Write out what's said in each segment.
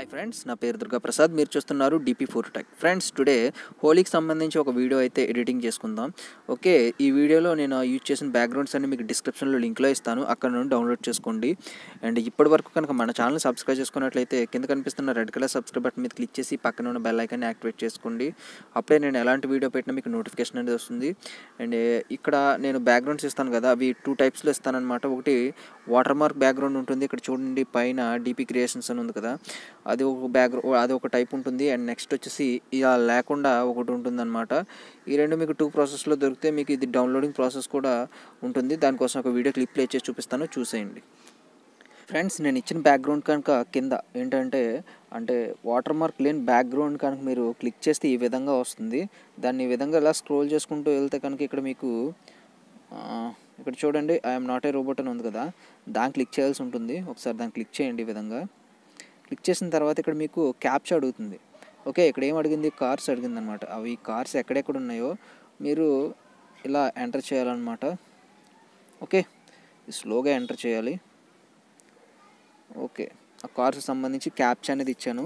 Hi friends, నా పేరు దుర్గా ప్రసాద్. మీరు చూస్తున్నారు DP4 టెక్. ఫ్రెండ్స్, టుడే హోలీకి సంబంధించి ఒక వీడియో అయితే ఎడిటింగ్ చేసుకుందాం. ఓకే, ఈ వీడియోలో నేను యూజ్ చేసిన బ్యాక్గ్రౌండ్స్ అన్ని మీకు డిస్క్రిప్షన్లో లింక్లో ఇస్తాను, అక్కడ నుండి డౌన్లోడ్ చేసుకోండి. అండ్ ఇప్పటి వరకు కనుక మన ఛానల్ సబ్స్క్రైబ్ చేసుకున్నట్లయితే కింద కనిపిస్తున్న రెడ్ కలర్ సబ్స్క్రైబ్ బటన్ మీద క్లిక్ చేసి పక్కన ఉన్న బెల్ ఐకాన్ని యాక్టివేట్ చేసుకోండి. అప్పుడే నేను ఎలాంటి వీడియో పెట్టినా మీకు నోటిఫికేషన్ అనేది వస్తుంది. అండ్ ఇక్కడ నేను బ్యాక్గ్రౌండ్స్ ఇస్తాను కదా, అవి 2 టైప్స్లో ఇస్తానన్నమాట. ఒకటి వాటర్ మార్క్ బ్యాక్గ్రౌండ్ ఉంటుంది, ఇక్కడ చూడండి పైన DP క్రియేషన్స్ అని ఉంది కదా, అది ఒక టైప్ ఉంటుంది. అండ్ నెక్స్ట్ వచ్చేసి ఇలా లేకుండా ఒకటి ఉంటుందన్నమాట. ఈ రెండు మీకు 2 ప్రాసెస్లో దొరికితే మీకు ఇది డౌన్లోడింగ్ ప్రాసెస్ కూడా ఉంటుంది. దానికోసం ఒక వీడియో క్లిప్ ప్లే చేసి చూపిస్తాను, చూసేయండి. ఫ్రెండ్స్, నేను ఇచ్చిన బ్యాక్గ్రౌండ్ కనుక కింద ఏంటంటే వాటర్ మార్క్ లేని బ్యాక్గ్రౌండ్ కనుక మీరు క్లిక్ చేస్తే ఈ విధంగా వస్తుంది. దాన్ని ఈ విధంగా ఇలా స్క్రోల్ చేసుకుంటూ వెళ్తే కనుక ఇక్కడ మీకు ఇక్కడ చూడండి ఐఎమ్ నాట్ ఏ రోబోట్ అని ఉంది కదా, దాన్ని క్లిక్ చేయాల్సి ఉంటుంది. ఒకసారి దాన్ని క్లిక్ చేయండి. ఈ విధంగా క్లిక్ చేసిన తర్వాత ఇక్కడ మీకు క్యాప్చా అడుగుతుంది. ఓకే, ఇక్కడ ఏం అడిగింది, కార్స్ అడిగింది అనమాట. అవి కార్స్ ఎక్కడెక్కడ ఉన్నాయో మీరు ఇలా ఎంటర్ చేయాలన్నమాట. ఓకే, స్లోగా ఎంటర్ చేయాలి. ఓకే, ఆ కార్స్ సంబంధించి క్యాప్చా అనేది ఇచ్చాను.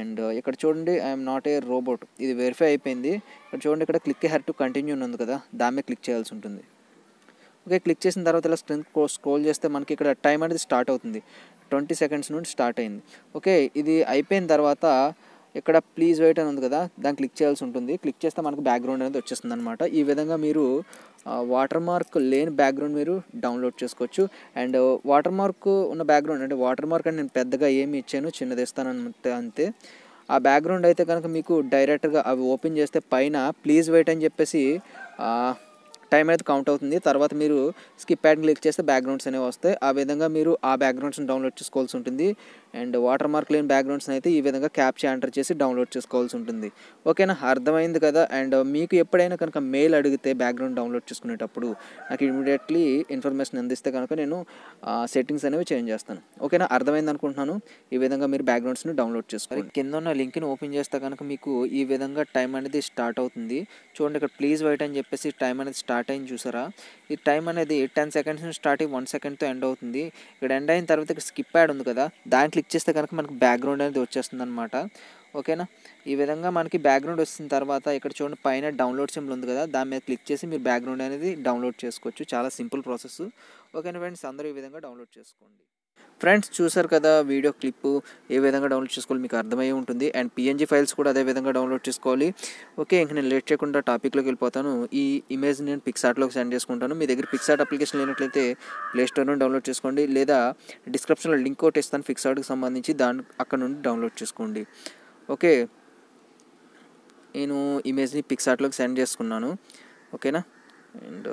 అండ్ ఇక్కడ చూడండి ఐఎమ్ నాట్ ఏ రోబోట్, ఇది వెరిఫై అయిపోయింది. ఇక్కడ చూడండి, ఇక్కడ క్లిక్ హెర్ టు కంటిన్యూ ఉంది కదా, దాని మీద క్లిక్ చేయాల్సి ఉంటుంది. ఓకే, క్లిక్ చేసిన తర్వాత ఇలా స్క్రోల్ చేస్తే మనకి ఇక్కడ టైం అనేది స్టార్ట్ అవుతుంది. 20 సెకండ్స్ నుండి స్టార్ట్ అయింది. ఓకే, ఇది అయిపోయిన తర్వాత ఇక్కడ ప్లీజ్ వెయిట్ అని ఉంది కదా, దాన్ని క్లిక్ చేయాల్సి ఉంటుంది. క్లిక్ చేస్తే మనకు బ్యాక్గ్రౌండ్ అనేది వచ్చేస్తుంది అనమాట. ఈ విధంగా మీరు వాటర్ మార్క్ లేని బ్యాక్గ్రౌండ్ మీరు డౌన్లోడ్ చేసుకోవచ్చు. అండ్ వాటర్ మార్క్ ఉన్న బ్యాక్గ్రౌండ్ అంటే వాటర్ మార్క్ అంటే నేను పెద్దగా ఏమి ఇచ్చాను, చిన్నది ఇస్తాను అంతే. ఆ బ్యాక్గ్రౌండ్ అయితే కనుక మీకు డైరెక్ట్గా అవి ఓపెన్ చేస్తే పైన ప్లీజ్ వెయిట్ అని చెప్పేసి టైం అయితే కౌంట్ అవుతుంది. తర్వాత మీరు స్కిప్ యాడ్ క్లిక్ చేస్తే బ్యాక్గ్రౌండ్స్ అనేవి వస్తాయి. ఆ విధంగా మీరు ఆ బ్యాక్గ్రౌండ్స్ని డౌన్లోడ్ చేసుకోవాల్సి ఉంటుంది. అండ్ వాటర్ మార్క్ లేని బ్యాక్గ్రౌండ్స్ని అయితే ఈ విధంగా క్యాప్చా ఎంటర్ చేసి డౌన్లోడ్ చేసుకోవాల్సి ఉంటుంది. ఓకేనా, అర్థమైంది కదా. అండ్ మీకు ఎప్పుడైనా కనుక మెయిల్ అడిగితే బ్యాక్గ్రౌండ్ డౌన్లోడ్ చేసుకునేటప్పుడు నాకు ఇమీడియట్లీ ఇన్ఫర్మేషన్ అందిస్తే కనుక నేను సెట్టింగ్స్ అనేవి చేంజ్ చేస్తాను. ఓకేనా, అర్థమైంది అనుకుంటున్నాను. ఈ విధంగా మీరు బ్యాక్గ్రౌండ్స్ని డౌన్లోడ్ చేసుకోవాలి. కింద ఉన్న లింక్ని ఓపెన్ చేస్తే కనుక మీకు ఈ విధంగా టైం అనేది స్టార్ట్ అవుతుంది. చూడండి, ఇక్కడ ప్లీజ్ వెయిట్ అని చెప్పేసి టైం అనేది స్టార్ట్ అయింది, చూసారా. ఈ టైం అనేది 10 సెకండ్స్ నుంచి స్టార్ట్ అయ్యి 1 సెకండ్తో ఎండ్ అవుతుంది. ఇక్కడ ఎండ్ అయిన తర్వాత ఇక్కడ స్కిప్ యాడ్ ఉంది కదా, దాన్ని క్లిక్ చేస్తే కనుక మనకు బ్యాక్గ్రౌండ్ అనేది వచ్చేస్తుంది అనమాట. ఓకేనా, ఈ విధంగా మనకి బ్యాక్గ్రౌండ్ వచ్చిన తర్వాత ఇక్కడ చూడండి పైన డౌన్లోడ్ సింబల్ ఉంది కదా, దాని మీద క్లిక్ చేసి మీరు బ్యాక్గ్రౌండ్ అనేది డౌన్లోడ్ చేసుకోవచ్చు. చాలా సింపుల్ ప్రాసెస్. ఓకేనా ఫ్రెండ్స్, అందరూ ఈ విధంగా డౌన్లోడ్ చేసుకోండి. ఫ్రెండ్స్, చూసారు కదా వీడియో క్లిప్ ఏ విధంగా డౌన్లోడ్ చేసుకోవాలి మీకు అర్థమయ్యే ఉంటుంది. అండ్ PNG ఫైల్స్ కూడా అదే విధంగా డౌన్లోడ్ చేసుకోవాలి. ఓకే, ఇంక నేను లేట్ చేయకుండా టాపిక్లోకి వెళ్ళిపోతాను. ఈ ఇమేజ్ నేను పిక్సార్ట్లోకి సెండ్ చేసుకుంటాను. మీ దగ్గర పిక్సార్ట్ అప్లికేషన్ లేనట్లయితే ప్లేస్టోర్ నుండి డౌన్లోడ్ చేసుకోండి, లేదా డిస్క్రిప్షన్లో లింక్ ఒకటి ఇస్తాను పిక్సార్ట్కి సంబంధించి, అక్కడ నుండి డౌన్లోడ్ చేసుకోండి. ఓకే, నేను ఇమేజ్ని పిక్సార్ట్లోకి సెండ్ చేసుకున్నాను. ఓకేనా, అండ్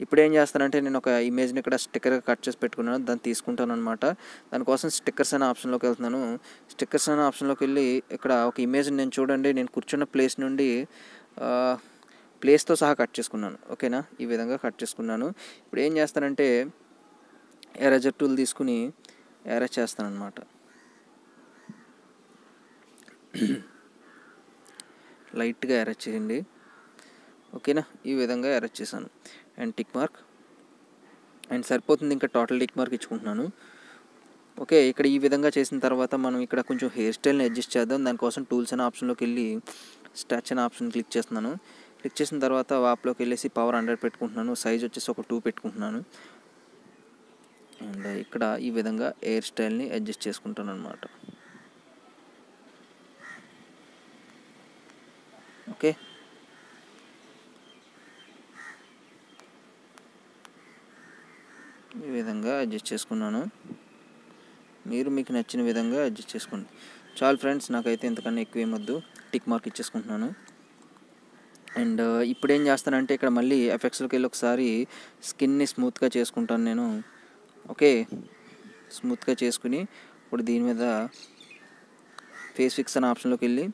ఇప్పుడు ఏం చేస్తానంటే నేను ఒక ఇమేజ్ని ఇక్కడ స్టిక్కర్గా కట్ చేసి పెట్టుకున్నాను, దాన్ని తీసుకుంటాను అనమాట. దానికోసం స్టిక్కర్స్ అనే ఆప్షన్లోకి వెళ్తున్నాను. స్టిక్కర్స్ అనే ఆప్షన్లోకి వెళ్ళి ఇక్కడ ఒక ఇమేజ్ని నేను చూడండి, నేను కూర్చున్న ప్లేస్ నుండి ప్లేస్తో సహా కట్ చేసుకున్నాను. ఓకేనా, ఈ విధంగా కట్ చేసుకున్నాను. ఇప్పుడు ఏం చేస్తానంటే ఎరేజర్ టూల్ తీసుకుని ఎరేజ్ చేస్తాను అనమాట. లైట్గా ఎరేజ్ చేయండి. ఓకేనా, ఈ విధంగా ఎరేజ్ చేశాను. అండ్ టిక్ మార్క్ అండ్ సరిపోతుంది, ఇంకా టోటల్ టిక్ మార్క్ ఇచ్చుకుంటున్నాను. ఓకే, ఇక్కడ ఈ విధంగా చేసిన తర్వాత మనం ఇక్కడ కొంచెం హెయిర్ స్టైల్ని అడ్జస్ట్ చేద్దాం. దానికోసం టూల్స్ అనే ఆప్షన్లోకి వెళ్ళి స్టాచ్ అనే ఆప్షన్ క్లిక్ చేస్తున్నాను. క్లిక్ చేసిన తర్వాత వాప్లోకి వెళ్ళేసి పవర్ 100 పెట్టుకుంటున్నాను. సైజ్ వచ్చేసి ఒక 2 పెట్టుకుంటున్నాను. అండ్ ఇక్కడ ఈ విధంగా హెయిర్ స్టైల్ని అడ్జస్ట్ చేసుకుంటాను అనమాట. ఓకే, ఈ విధంగా అడ్జస్ట్ చేసుకున్నాను. మీరు మీకు నచ్చిన విధంగా అడ్జస్ట్ చేసుకోండి. చాలు ఫ్రెండ్స్, నాకైతే ఇంతకన్నా ఎక్కువ ఏమొద్దు. టిక్ మార్క్ ఇచ్చేసుకుంటున్నాను. అండ్ ఇప్పుడు ఏం చేస్తానంటే ఇక్కడ మళ్ళీ ఎఫెక్ట్స్లోకి వెళ్ళి ఒకసారి స్కిన్ని స్మూత్గా చేసుకుంటాను నేను. ఓకే, స్మూత్గా చేసుకుని ఇప్పుడు దీని మీద ఫేస్ ఫిక్స్ అనే ఆప్షన్లోకి వెళ్ళి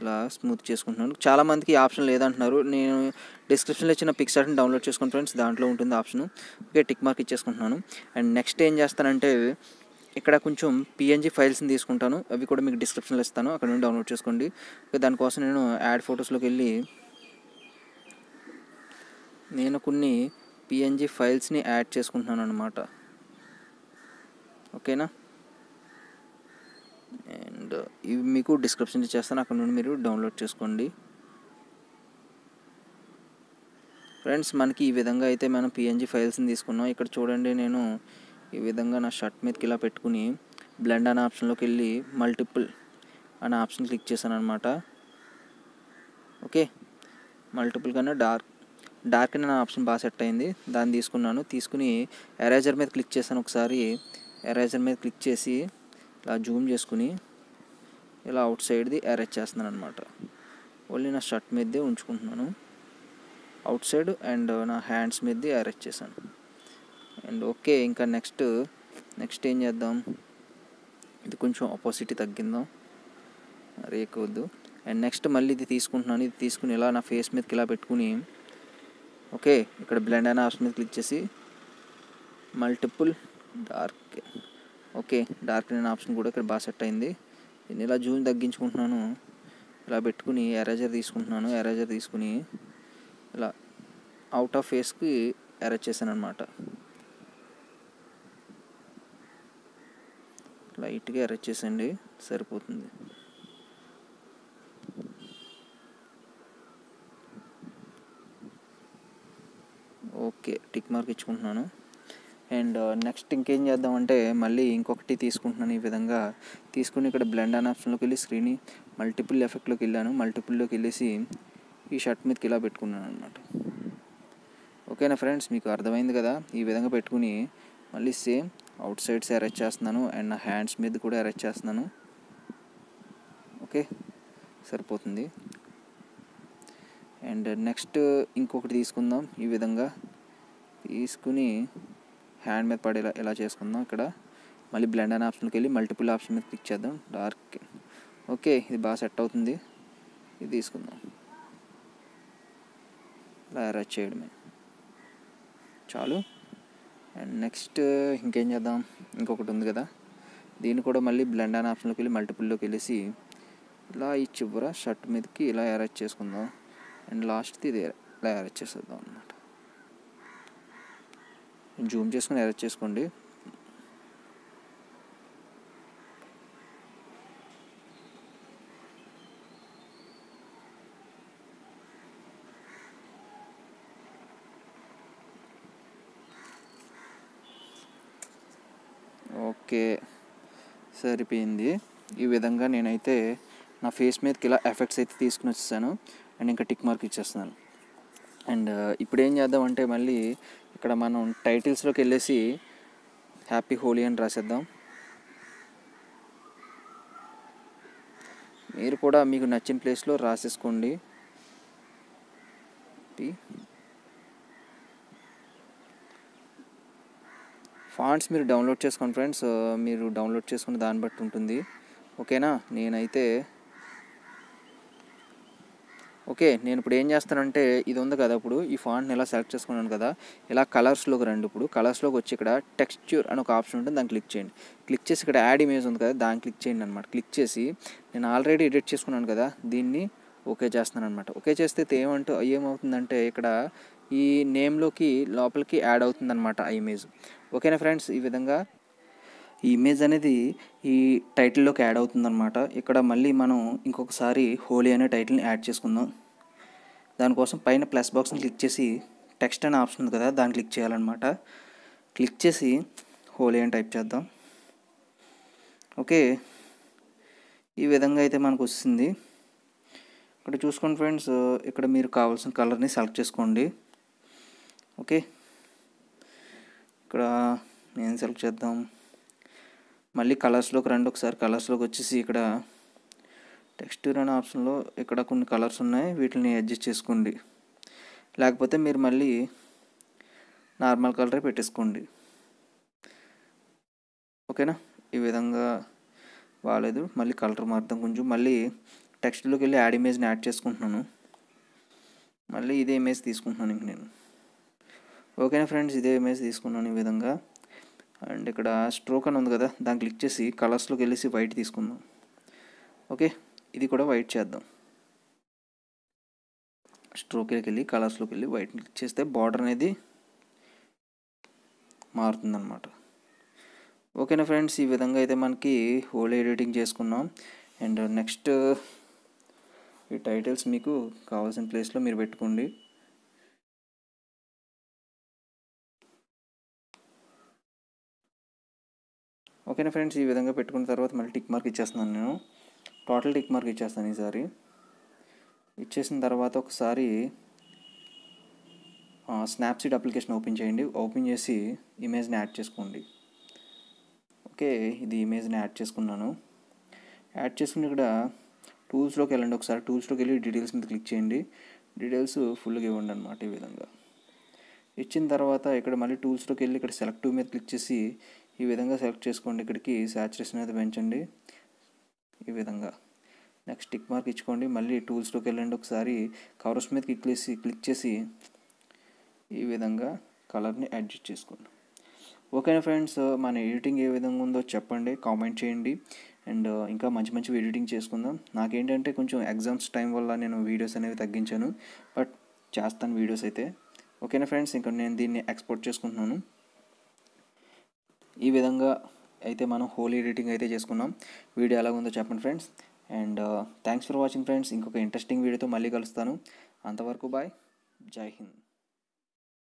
ఇలా స్మూత్ చేసుకుంటున్నాను. చాలామందికి ఈ ఆప్షన్ లేదంటున్నారు. నేను డిస్క్రిప్షన్లో ఇచ్చిన పిక్సార్ట్ని డౌన్లోడ్ చేసుకోండి ఫ్రెండ్స్, దాంట్లో ఉంటుంది ఆప్షన్. ఓకే, టిక్ మార్క్ ఇచ్చేసుకుంటున్నాను. అండ్ నెక్స్ట్ ఏం చేస్తానంటే ఇక్కడ కొంచెం PNG ఫైల్స్ని తీసుకుంటాను, అవి కూడా మీకు డిస్క్రిప్షన్లో ఇస్తాను, అక్కడ నుండి డౌన్లోడ్ చేసుకోండి. దానికోసం నేను యాడ్ ఫొటోస్లోకి వెళ్ళి నేను కొన్ని PNG ఫైల్స్ని యాడ్ చేసుకుంటున్నాను అనమాట. ఓకేనా, అండ్ ఇవి మీకు డిస్క్రిప్షన్ ఇచ్చేస్తాను, అక్కడ నుండి మీరు డౌన్లోడ్ చేసుకోండి. ఫ్రెండ్స్ మనకి ఈ విధంగా అయితే మనం పిఎన్జీ ఫైల్స్ని తీసుకున్నాం. ఇక్కడ చూడండి, నేను ఈ విధంగా నా షర్ట్ మీదకి ఇలా పెట్టుకుని బ్లెండ్ అనే ఆప్షన్లోకి వెళ్ళి మల్టిపుల్ అనే ఆప్షన్ క్లిక్ చేశాను అనమాట. ఓకే, మల్టిపుల్ కన్నా డార్క్ అనే ఆప్షన్ బాగా సెట్ అయింది. దాన్ని తీసుకుని ఎరేజర్ మీద క్లిక్ చేశాను. ఒకసారి ఎరేజర్ మీద క్లిక్ చేసి ఇలా జూమ్ చేసుకుని ఇలా అవుట్ సైడ్ది ఎరేజ్ చేస్తున్నాను అనమాట. ఓన్లీ నా షర్ట్ మీదే ఉంచుకుంటున్నాను, అవుట్ సైడ్ అండ్ నా హ్యాండ్స్ మీదే అరేంజ్ చేశాను. అండ్ ఓకే, ఇంకా నెక్స్ట్ ఏం చేద్దాం, ఇది కొంచెం ఆపోజిట్ తగ్గిందాం, రేకొద్దు. అండ్ నెక్స్ట్ మళ్ళీ ఇది తీసుకుంటున్నాను. ఇది తీసుకుని ఇలా నా ఫేస్ మీదకి ఇలా పెట్టుకుని ఓకే, ఇక్కడ బ్లెండ్ అనే ఆప్షన్ మీద క్లిక్ చేసి మల్టిపుల్ డార్క్. ఓకే, డార్క్ అనే ఆప్షన్ కూడా ఇక్కడ బాగా సెట్ అయింది. నేను ఇలా జూమ్ తగ్గించుకుంటున్నాను, ఇలా పెట్టుకుని ఎరేజర్ తీసుకుని ఇలా అవుట్ ఆఫ్ ఫేస్కి ఎరేజ్ చేశాను అనమాట. లైట్గా ఎరేజ్ చేసండి, సరిపోతుంది. ఓకే, టిక్ మార్క్ ఇచ్చుకుంటున్నాను. అండ్ నెక్స్ట్ ఇంకేం చేద్దామంటే మళ్ళీ ఇంకొకటి తీసుకుంటున్నాను. ఈ విధంగా తీసుకుని ఇక్కడ బ్లెండ్ అనే ఆప్షన్లోకి వెళ్ళి స్క్రీన్ మల్టిపుల్ ఎఫెక్ట్లోకి వెళ్ళాను. మల్టిపుల్లోకి వెళ్ళేసి ఈ షర్ట్ మీదకి ఇలా పెట్టుకున్నాను అనమాట. ఓకేనా ఫ్రెండ్స్, మీకు అర్థమైంది కదా? ఈ విధంగా పెట్టుకుని మళ్ళీ సేమ్ అవుట్ సైడ్స్ అరేంజ్ చేస్తున్నాను అండ్ నా హ్యాండ్స్ మీద కూడా అరేంజ్ చేస్తున్నాను. ఓకే, సరిపోతుంది. అండ్ నెక్స్ట్ ఇంకొకటి తీసుకుందాం. ఈ విధంగా తీసుకుని హ్యాండ్ మీద పడేలా ఎలా చేసుకుందాం. ఇక్కడ మళ్ళీ బ్లెండ్ అనే ఆప్షన్కి వెళ్ళి మల్టిపుల్ ఆప్షన్ మీద క్లిక్ చేద్దాం, డార్క్. ఓకే, ఇది బాగా సెట్ అవుతుంది. ఇది తీసుకుందాం, ఇలా అరేంజ్ చేయడమే చాలు. అండ్ నెక్స్ట్ ఇంకేం చేద్దాం, ఇంకొకటి ఉంది కదా, దీన్ని కూడా మళ్ళీ బ్లెండ్ అనే ఆప్షన్లోకి వెళ్ళి మల్టిపుల్లోకి వెళ్ళేసి ఇలా ఈ చివర షర్ట్ మీదకి ఇలా అరేంజ్ చేసుకుందాం. అండ్ లాస్ట్ది ఇది ఇలా అరేంజ్ చేసేద్దాం అనమాట. జూమ్ చేసుకుని అరేంజ్ చేసుకోండి. ఓకే, సరిపోయింది. ఈ విధంగా నేనైతే నా ఫేస్ మీదకి ఇలా ఎఫెక్ట్స్ అయితే తీసుకుని వచ్చేసాను. అండ్ ఇంకా టిక్ మార్క్ ఇచ్చేస్తున్నాను. అండ్ ఇప్పుడు ఏం చేద్దామంటే మళ్ళీ ఇక్కడ మనం టైటిల్స్లోకి వెళ్ళేసి హ్యాపీ హోలీ అని రాసేద్దాం. మీరు కూడా మీకు నచ్చిన ప్లేస్లో రాసేసుకోండి. ఫాంట్స్ మీరు డౌన్లోడ్ చేసుకోండి ఫ్రెండ్స్, మీరు డౌన్లోడ్ చేసుకున్న దాన్ని బట్టి ఉంటుంది. ఓకేనా, నేను ఇప్పుడు ఏం చేస్తానంటే ఇది ఉంది కదా, ఇప్పుడు ఈ ఫాంట్ని ఇలా సెలెక్ట్ చేసుకున్నాను కదా, ఇలా కలర్స్లోకి రండి. ఇప్పుడు కలర్స్లోకి వచ్చి ఇక్కడ టెక్స్చర్ అని ఒక ఆప్షన్ ఉంటుంది, దాన్ని క్లిక్ చేయండి. క్లిక్ చేసి ఇక్కడ యాడ్ ఇమేజ్ ఉంది కదా, దాన్ని క్లిక్ చేయండి అనమాట. క్లిక్ చేసి నేను ఆల్రెడీ ఎడిట్ చేసుకున్నాను కదా, దీన్ని ఓకే చేస్తున్నాను అనమాట. ఓకే చేస్తే ఏమవుతుందంటే ఇక్కడ ఈ నేమ్లోకి లోపలికి యాడ్ అవుతుందన్నమాట ఆ ఇమేజ్. ఓకేనా ఫ్రెండ్స్, ఈ విధంగా ఈ ఇమేజ్ అనేది ఈ టైటిల్లోకి యాడ్ అవుతుందన్నమాట. ఇక్కడ మళ్ళీ మనం ఇంకొకసారి హోలీ అనే టైటిల్ని యాడ్ చేసుకుందాం. దానికోసం పైన ప్లస్ బాక్స్ని క్లిక్ చేసి టెక్స్ట్ అనే ఆప్షన్ ఉంది కదా, దాన్ని క్లిక్ చేయాలన్నమాట. క్లిక్ చేసి హోలీ అని టైప్ చేద్దాం. ఓకే, ఈ విధంగా అయితే మనకు వస్తుంది. ఇక్కడ చూసుకోండి ఫ్రెండ్స్, ఇక్కడ మీరు కావాల్సిన కలర్ని సెలెక్ట్ చేసుకోండి. ఓకే, ఇక్కడ నేను సెలెక్ట్ చేద్దాం. మళ్ళీ కలర్స్లోకి రండి. ఒకసారి కలర్స్లోకి వచ్చేసి ఇక్కడ టెక్స్చర్ అనే ఆప్షన్లో ఇక్కడ కొన్ని కలర్స్ ఉన్నాయి, వీటిని అడ్జస్ట్ చేసుకోండి. లేకపోతే మీరు మళ్ళీ నార్మల్ కలరే పెట్టేసుకోండి. ఓకేనా, ఈ విధంగా బాగాలేదు, మళ్ళీ కలర్ మారుద్దాం కొంచెం. మళ్ళీ టెక్స్ట్లోకి వెళ్ళి యాడ్ ఇమేజ్ని యాడ్ చేసుకుంటున్నాను. మళ్ళీ ఇదే ఇమేజ్ తీసుకుంటున్నాను ఇంక నేను. ఓకేనా ఫ్రెండ్స్, ఇదే ఇమేజ్ తీసుకున్నాను ఈ విధంగా. అండ్ ఇక్కడ స్ట్రోక్ అని ఉంది కదా, దాన్ని క్లిక్ చేసి కలర్స్లోకి వెళ్ళేసి వైట్ తీసుకుందాం. ఓకే, ఇది కూడా వైట్ చేద్దాం. స్ట్రోక్లోకి వెళ్ళి కలర్స్లోకి వెళ్ళి వైట్ క్లిక్ చేస్తే బార్డర్ అనేది మారుతుందన్నమాట. ఓకేనా ఫ్రెండ్స్, ఈ విధంగా అయితే మనకి హోలీ ఎడిటింగ్ చేసుకున్నాం. అండ్ నెక్స్ట్ ఈ టైటిల్స్ మీకు కావాల్సిన ప్లేస్లో మీరు పెట్టుకోండి. ఓకేనా ఫ్రెండ్స్, ఈ విధంగా పెట్టుకున్న తర్వాత మళ్ళీ టిక్ మార్క్ ఇచ్చేస్తున్నాను. నేను టోటల్ టిక్ మార్క్ ఇచ్చేస్తాను ఈసారి. ఇచ్చేసిన తర్వాత ఒకసారి స్నాప్సీడ్ అప్లికేషన్ ఓపెన్ చేయండి. ఓపెన్ చేసి ఇమేజ్ని యాడ్ చేసుకోండి. ఓకే, ఇది ఇమేజ్ని యాడ్ చేసుకున్నాను. యాడ్ చేసుకుని ఇక్కడ టూల్స్లోకి వెళ్ళండి. ఒకసారి టూల్స్లోకి వెళ్ళి డీటెయిల్స్ మీద క్లిక్ చేయండి. డీటెయిల్స్ ఫుల్గా ఇవ్వండి అనమాట. ఈ విధంగా ఇచ్చిన తర్వాత ఇక్కడ మళ్ళీ టూల్స్లోకి వెళ్ళి ఇక్కడ సెలెక్టివ్ మీద క్లిక్ చేసి ఈ విధంగా సెలెక్ట్ చేసుకోండి. ఇక్కడికి సాచురేషన్ అయితే పెంచండి ఈ విధంగా. నెక్స్ట్ టిక్ మార్క్ ఇచ్చుకోండి. మళ్ళీ టూల్స్లోకి వెళ్ళండి. ఒకసారి కవర్స్ మీద క్లిక్ చేసి ఈ విధంగా కలర్ని అడ్జస్ట్ చేసుకోండి. ఓకేనా ఫ్రెండ్స్, మన ఎడిటింగ్ ఏ విధంగా ఉందో చెప్పండి, కామెంట్ చేయండి. అండ్ ఇంకా మంచి మంచి ఎడిటింగ్ చేసుకుందాం. నాకేంటంటే కొంచెం ఎగ్జామ్స్ టైం వల్ల నేను వీడియోస్ అనేవి తగ్గించాను, బట్ చేస్తాను వీడియోస్ అయితే. ఓకేనా ఫ్రెండ్స్, ఇంకా నేను దీన్ని ఎక్స్పోర్ట్ చేసుకుంటున్నాను. ఈ విధంగా అయితే మనం హోలీ ఎడిటింగ్ అయితే చేసుకున్నాం. వీడియో ఎలా ఉందో చెప్పండి friends. And thanks for watching friends. ఇంకొక ఇంట్రెస్టింగ్ వీడియోతో మళ్ళీ కలుస్తాను. అంతవరకు బాయ్, జై హింద్.